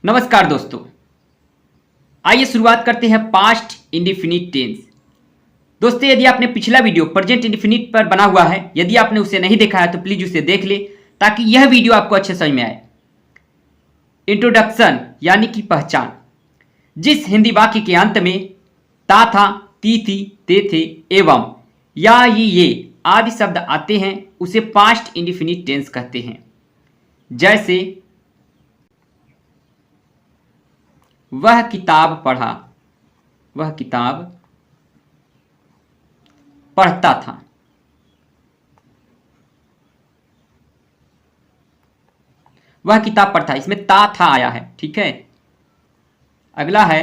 नमस्कार दोस्तों, आइए शुरुआत करते हैं पास्ट इंडेफिनिट टेंस। दोस्तों, यदि आपने पिछला वीडियो प्रेजेंट इंडेफिनिट पर बना हुआ है, यदि आपने उसे नहीं देखा है तो प्लीज उसे देख ले ताकि यह वीडियो आपको अच्छे समझ में आए। इंट्रोडक्शन यानी कि पहचान। जिस हिंदी वाक्य के अंत में ता था, ती थी, ते थे एवं या ये आदि शब्द आते हैं उसे पास्ट इंडेफिनिट टेंस कहते हैं। जैसे वह किताब पढ़ा, वह किताब पढ़ता था। वह किताब पढ़ता, इसमें ता था आया है, ठीक है। अगला है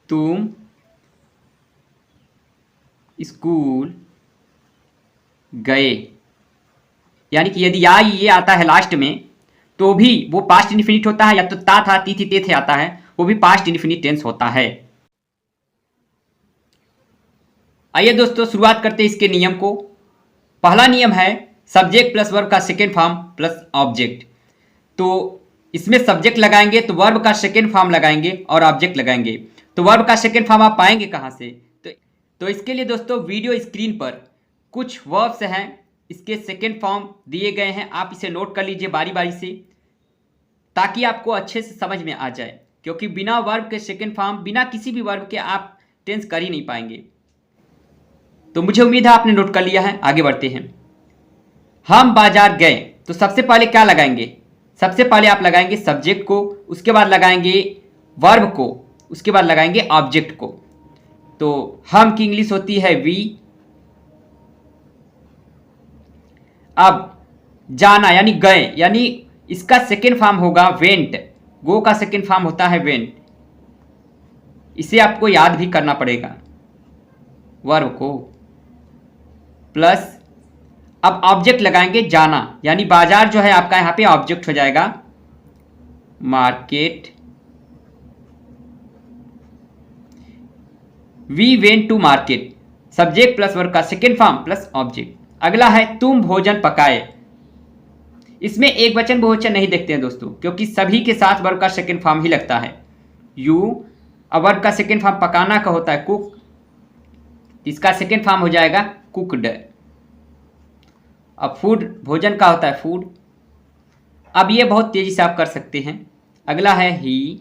तुम स्कूल गए, यानी कि यदि या ये आता है लास्ट में तो भी वो पास्ट इंडेफिनिट होता है, या तो ता था, ती थी, ते थे आता है, वो भी पास्ट इंडेफिनिट टेंस होता है। आइए दोस्तों शुरुआत करते हैं इसके नियम को। पहला नियम है सब्जेक्ट प्लस वर्ब का सेकेंड फॉर्म प्लस ऑब्जेक्ट। तो इसमें सब्जेक्ट लगाएंगे तो वर्ब का सेकेंड फॉर्म लगाएंगे और ऑब्जेक्ट लगाएंगे। तो वर्ब का सेकेंड फॉर्म आप पाएंगे कहाँ से? तो इसके लिए दोस्तों वीडियो स्क्रीन पर कुछ वर्ब्स हैं, इसके सेकेंड फॉर्म दिए गए हैं, आप इसे नोट कर लीजिए बारी बारी से ताकि आपको अच्छे से समझ में आ जाए, क्योंकि बिना वर्ब के सेकेंड फॉर्म, बिना किसी भी वर्ब के आप टेंस कर ही नहीं पाएंगे। तो मुझे उम्मीद है आपने नोट कर लिया है। आगे बढ़ते हैं। हम बाजार गए, तो सबसे पहले क्या लगाएंगे? सबसे पहले आप लगाएंगे सब्जेक्ट को, उसके बाद लगाएंगे वर्ब को, उसके बाद लगाएंगे ऑब्जेक्ट को। तो हम की इंग्लिश होती है वी। अब जाना यानी गए, यानी इसका सेकेंड फॉर्म होगा वेंट। गो का सेकेंड फॉर्म होता है वेंट। इसे आपको याद भी करना पड़ेगा, वर्ब को प्लस अब ऑब्जेक्ट लगाएंगे जाना, यानी बाजार जो है आपका यहां पे ऑब्जेक्ट हो जाएगा market. We went to market, subject plus verb का सेकेंड फॉर्म प्लस ऑब्जेक्ट। अगला है तुम भोजन पकाए। इसमें एक वचन बहुवचन नहीं देखते हैं दोस्तों, क्योंकि सभी के साथ वर्ब का सेकेंड फॉर्म ही लगता है यू। अब वर्ब का सेकेंड फॉर्म पकाना का होता है कुक, इसका सेकेंड फॉर्म हो जाएगा कुकड। अब फूड भोजन का होता है फूड। अब ये बहुत तेजी से आप कर सकते हैं। अगला है ही।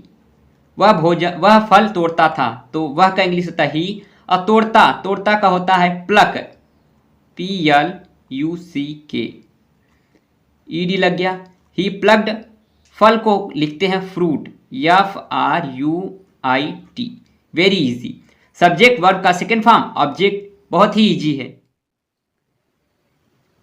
वह फल तोड़ता था, तो वह का इंग्लिश होता है ही। और तोड़ता, तोड़ता का होता है प्लक, PLUCK, ED लग गया। ही प्लग्ड, फल को लिखते हैं fruit, FRUIT। Very easy. Subject verb का सेकेंड फॉर्म ऑब्जेक्ट, बहुत ही इजी है।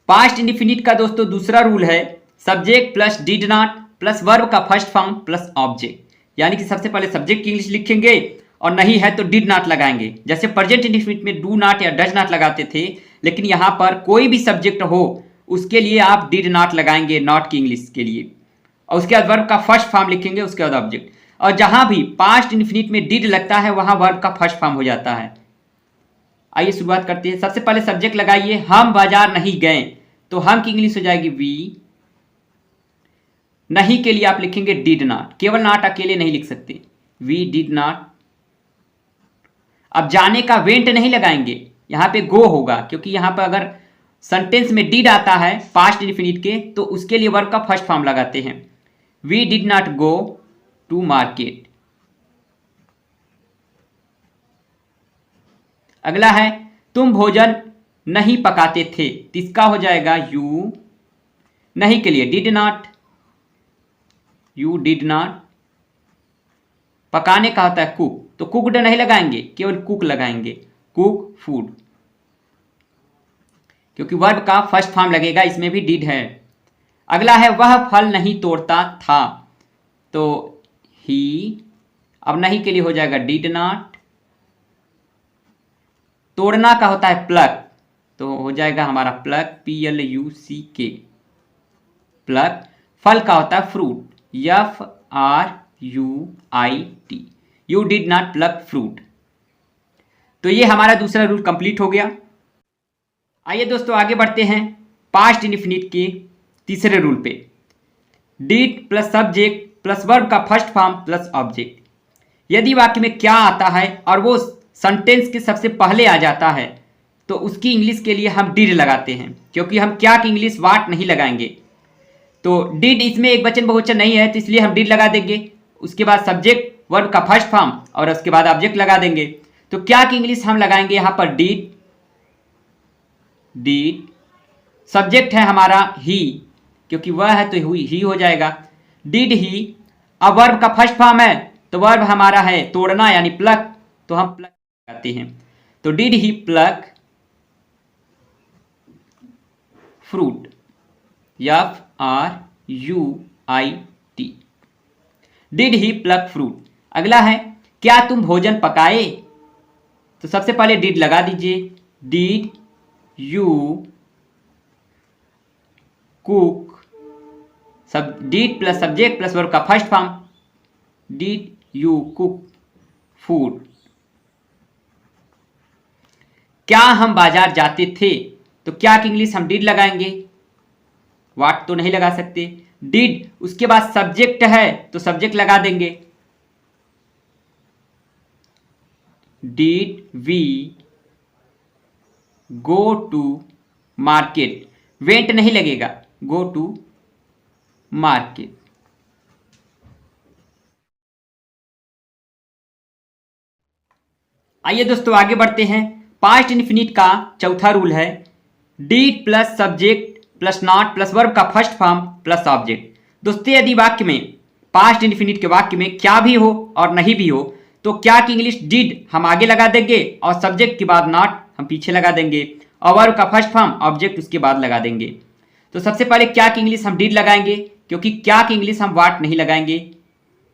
पास्ट इंडेफिनिट का दोस्तों दूसरा रूल है subject plus did not plus verb का फर्स्ट फॉर्म प्लस ऑब्जेक्ट, यानी कि सबसे पहले सब्जेक्ट की इंग्लिश लिखेंगे और नहीं है तो डिड नॉट लगाएंगे। जैसे प्रेजेंट इंडेफिनिट में डू नॉट या डज नॉट लगाते थे, लेकिन यहां पर कोई भी सब्जेक्ट हो उसके लिए आप डिड नॉट लगाएंगे, नॉट की इंग्लिश के लिए, और उसके बाद वर्ब का फर्स्ट फॉर्म लिखेंगे, उसके बाद ऑब्जेक्ट। और जहां भी पास्ट इंडेफिनिट में डिड लगता है वहां वर्ब का फर्स्ट फॉर्म हो जाता है। आइए शुरुआत करते हैं। सबसे पहले सब्जेक्ट लगाइए, हम बाजार नहीं गए, तो हम की इंग्लिश हो जाएगी वी। नहीं के लिए आप लिखेंगे डिड नॉट, केवल नॉट अकेले नहीं लिख सकते, वी डिड नॉट। अब जाने का वेंट नहीं लगाएंगे, यहां पे गो होगा, क्योंकि यहां पर अगर सेंटेंस में डिड आता है पास्ट इंडेफिनिट के तो उसके लिए वर्ब का फर्स्ट फॉर्म लगाते हैं। We did not go to market. अगला है तुम भोजन नहीं पकाते थे, इसका हो जाएगा यू। नहीं के लिए did not, you did not. पकाने का होता है कुक, तो कुकड नहीं लगाएंगे, केवल कुक लगाएंगे, कुक फूड, क्योंकि वर्ब का फर्स्ट फॉर्म लगेगा, इसमें भी डिड है। अगला है वह फल नहीं तोड़ता था, तो ही। अब नहीं के लिए हो जाएगा डिड नॉट। तोड़ना का होता है प्लक, तो हो जाएगा हमारा प्लक, PLUCK, प्लक। फल का होता है fruit, FRUIT, you did not pluck fruit. तो ये हमारा दूसरा रूल कंप्लीट हो गया। आइए दोस्तों आगे बढ़ते हैं पास्ट इंडेफिनिट के तीसरे रूल पे, did plus subject plus verb का फर्स्ट फॉर्म प्लस ऑब्जेक्ट। यदि वाक्य में क्या आता है और वो सेंटेंस के सबसे पहले आ जाता है तो उसकी इंग्लिश के लिए हम डिड लगाते हैं, क्योंकि हम क्या की इंग्लिश वाट नहीं लगाएंगे। तो डिड इसमें एक वचन बहुवचन नहीं है, तो इसलिए हम डिड लगा देंगे। उसके बाद सब्जेक्ट वर्ब का फर्स्ट फॉर्म और उसके बाद ऑब्जेक्ट लगा देंगे। तो क्या की इंग्लिश हम लगाएंगे यहाँ पर डिड, डिड सब्जेक्ट है हमारा ही, क्योंकि वह है तो ही हो जाएगा, डिड ही। अब वर्ब का फर्स्ट फॉर्म है तो वर्ब हमारा है तोड़ना यानी प्लक, तो हम प्लक लगाते हैं। तो did he pluck fruit, FRUIT, did he pluck fruit. अगला है क्या तुम भोजन पकाए, तो सबसे पहले डिड लगा दीजिए, डिड यू कुक, सब did plus subject plus verb का first form, did you cook food. क्या हम बाजार जाते थे, तो क्या की इंग्लिश हम डिड लगाएंगे, वाट तो नहीं लगा सकते। डिड उसके बाद सब्जेक्ट है तो सब्जेक्ट लगा देंगे, did we go to market, went नहीं लगेगा, गो टू मार्केट। आइए दोस्तों आगे बढ़ते हैं। पास्ट इनफिनिट का चौथा रूल है did plus subject plus not plus verb का फर्स्ट फॉर्म प्लस ऑब्जेक्ट। दोस्तों यदि वाक्य में पास्ट इनफिनिट के वाक्य में क्या भी हो और नहीं भी हो तो क्या की इंग्लिश डिड हम आगे लगा देंगे और सब्जेक्ट के बाद नॉट हम पीछे लगा देंगे और वर्ब का फर्स्ट फॉर्म ऑब्जेक्ट उसके बाद लगा देंगे। तो सबसे पहले क्या की इंग्लिश हम डिड लगाएंगे, क्योंकि क्या की इंग्लिश हम वाट नहीं लगाएंगे,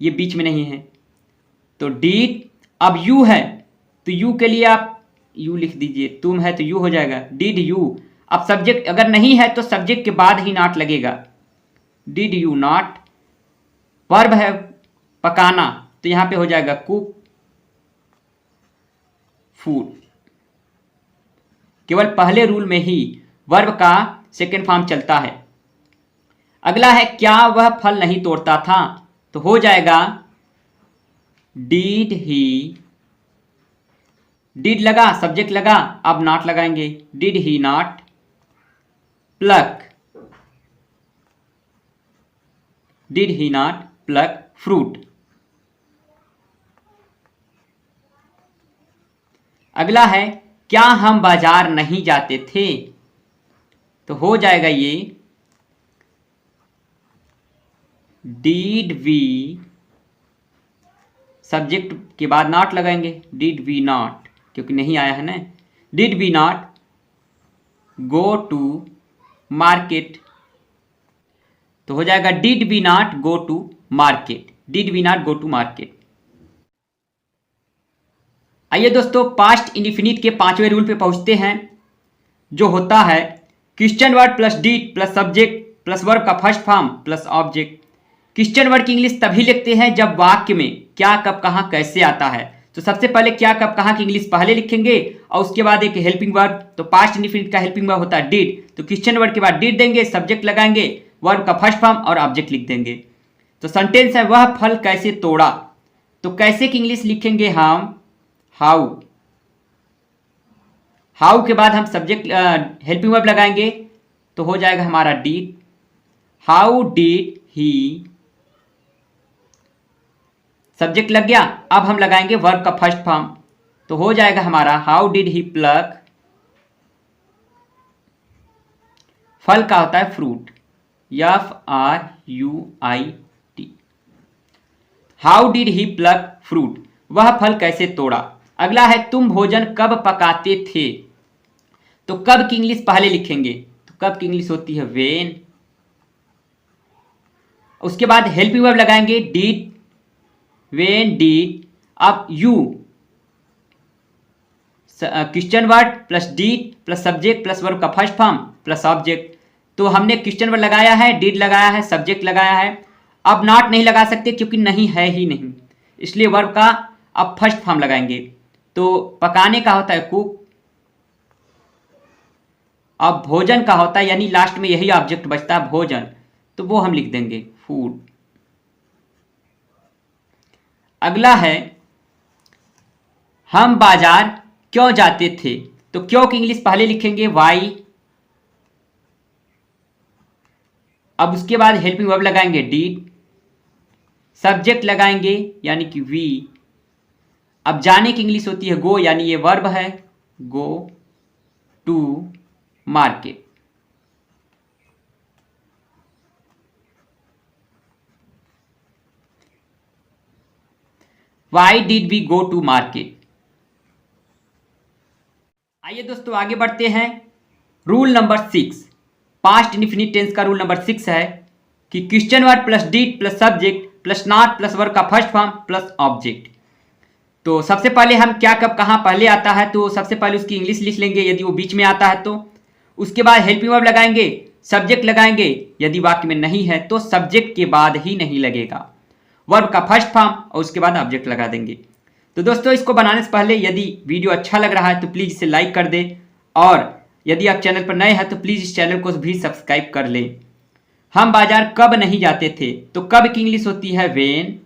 ये बीच में नहीं है। तो डिड, अब यू है तो यू के लिए आप यू लिख दीजिए, तुम है तो यू हो जाएगा, डिड यू। अब सब्जेक्ट अगर नहीं है तो सब्जेक्ट के बाद ही नॉट लगेगा, डिड यू नॉट। वर्ब है पकाना तो यहां पे हो जाएगा कुक फूड। केवल पहले रूल में ही वर्ब का सेकेंड फॉर्म चलता है। अगला है क्या वह फल नहीं तोड़ता था, तो हो जाएगा डिड ही, डिड लगा सब्जेक्ट लगा, अब नॉट लगाएंगे, did he not plug, did he not pluck fruit. अगला है क्या हम बाजार नहीं जाते थे, तो हो जाएगा ये डिड वी, सब्जेक्ट के बाद नॉट लगाएंगे, डिड वी नॉट, क्योंकि नहीं आया है ना, did we not go to market, तो हो जाएगा did we not go to market, did we not go to market. आइए दोस्तों पास्ट इंडिफिनिट के पांचवें रूल पे पहुंचते हैं, जो होता है question word plus did plus subject plus verb का first form plus object. Question word की इंग्लिश तभी लिखते हैं जब वाक्य में क्या कब कहाँ कैसे आता है। तो सबसे पहले क्या कब कहाँ की इंग्लिश पहले लिखेंगे और उसके बाद एक हेल्पिंग वर्ब, तो पास्ट इंडिफिनिट का हेल्पिंग वर्ब होता है डिड, तो क्वेश्चन वर्ड के बाद डिड देंगे, सब्जेक्ट लगाएंगे, वर्ब का फर्स्ट फॉर्म और ऑब्जेक्ट लिख देंगे। तो सेंटेंस है वह फल कैसे तोड़ा, तो कैसे की इंग्लिश लिखेंगे हम हाउ, हाउ के बाद हम सब्जेक्ट हेल्पिंग वर्ब लगाएंगे तो हो जाएगा हमारा did, how did he, subject लग गया, अब हम लगाएंगे वर्ब का फर्स्ट फॉर्म, तो हो जाएगा हमारा हाउ डिड ही प्लक, फल का होता है fruit, FRUIT, how did he pluck fruit, वह फल कैसे तोड़ा। अगला है तुम भोजन कब पकाते थे, तो कब की इंग्लिश पहले लिखेंगे, तो कब की इंग्लिश होती है व्हेन, उसके बाद हेल्पिंग वर्ब लगाएंगे डिड, व्हेन डिड, अब you, question word plus did plus subject plus verb का फर्स्ट फॉर्म प्लस ऑब्जेक्ट। तो हमने क्वेश्चन वर्ड लगाया है, डिड लगाया है, सब्जेक्ट लगाया है, अब नॉट नहीं लगा सकते क्योंकि नहीं है ही नहीं, इसलिए वर्ब का अब फर्स्ट फॉर्म लगाएंगे। तो पकाने का होता है कुक, अब भोजन का होता है, यानी लास्ट में यही ऑब्जेक्ट बचता है भोजन, तो वो हम लिख देंगे फूड। अगला है हम बाजार क्यों जाते थे, तो क्यों की इंग्लिश पहले लिखेंगे वाई, अब उसके बाद हेल्पिंग वर्ब लगाएंगे डिड, सब्जेक्ट लगाएंगे यानी कि वी। अब जाने की इंग्लिश होती है गो, यानी ये वर्ब है, go to market. Why did we go to market. आइए दोस्तों आगे बढ़ते हैं। Rule number 6, past indefinite tense का रूल नंबर 6 है कि question word plus did plus subject plus not plus verb का फर्स्ट फॉर्म प्लस ऑब्जेक्ट। तो सबसे पहले हम क्या कब कहाँ पहले आता है, तो सबसे पहले उसकी इंग्लिश लिख लेंगे यदि वो बीच में आता है तो। उसके बाद हेल्पिंग वर्ब लगाएंगे, सब्जेक्ट लगाएंगे, यदि वाक्य में नहीं है तो सब्जेक्ट के बाद ही नहीं लगेगा, वर्ब का फर्स्ट फॉर्म और उसके बाद ऑब्जेक्ट लगा देंगे। तो दोस्तों इसको बनाने से पहले यदि वीडियो अच्छा लग रहा है तो प्लीज़ इसे लाइक कर दें, और यदि आप चैनल पर नए हैं तो प्लीज़ इस चैनल को भी सब्सक्राइब कर लें। हम बाजार कब नहीं जाते थे, तो कब की इंग्लिश होती है वेन।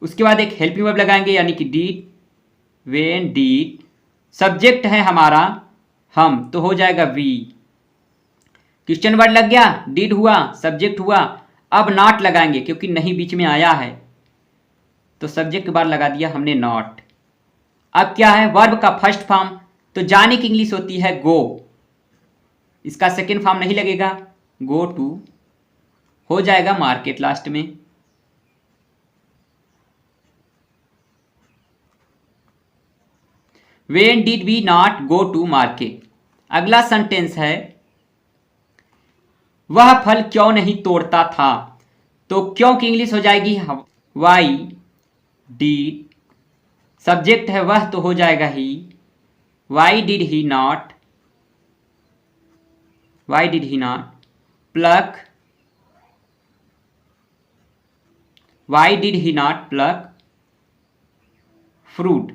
उसके बाद एक हेल्पिंग वर्ब लगाएंगे यानी कि डीड, वेन डीड, सब्जेक्ट है हमारा हम तो हो जाएगा वी, क्वेश्चन वर्ड लग गया, डीड हुआ, सब्जेक्ट हुआ। अब नॉट लगाएंगे क्योंकि नहीं बीच में आया है, तो सब्जेक्ट के बाद लगा दिया हमने नॉट। अब क्या है, वर्ब का फर्स्ट फॉर्म, तो जाने की इंग्लिश होती है गो, इसका सेकेंड फॉर्म नहीं लगेगा, गो टू, हो जाएगा मार्केट लास्ट में। When did we not go to market। अगला सेंटेंस है वह फल क्यों नहीं तोड़ता था, तो क्यों की इंग्लिश हो जाएगी वाई डिड, सब्जेक्ट है वह तो हो जाएगा ही, why did he not, why did he not, pluck, why did he not pluck fruit,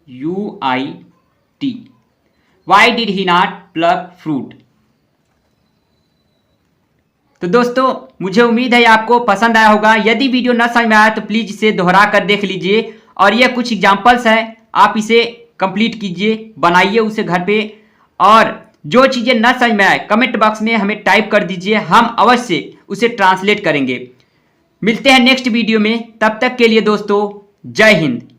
FRUIT, why did he not pluck fruit. तो दोस्तों मुझे उम्मीद है आपको पसंद आया होगा। यदि वीडियो न समझ में आया तो प्लीज इसे दोहरा कर देख लीजिए, और ये कुछ एग्जांपल्स हैं, आप इसे कंप्लीट कीजिए, बनाइए उसे घर पे, और जो चीजें न समझ में आए कमेंट बॉक्स में हमें टाइप कर दीजिए, हम अवश्य उसे ट्रांसलेट करेंगे। मिलते हैं नेक्स्ट वीडियो में, तब तक के लिए दोस्तों जय हिंद।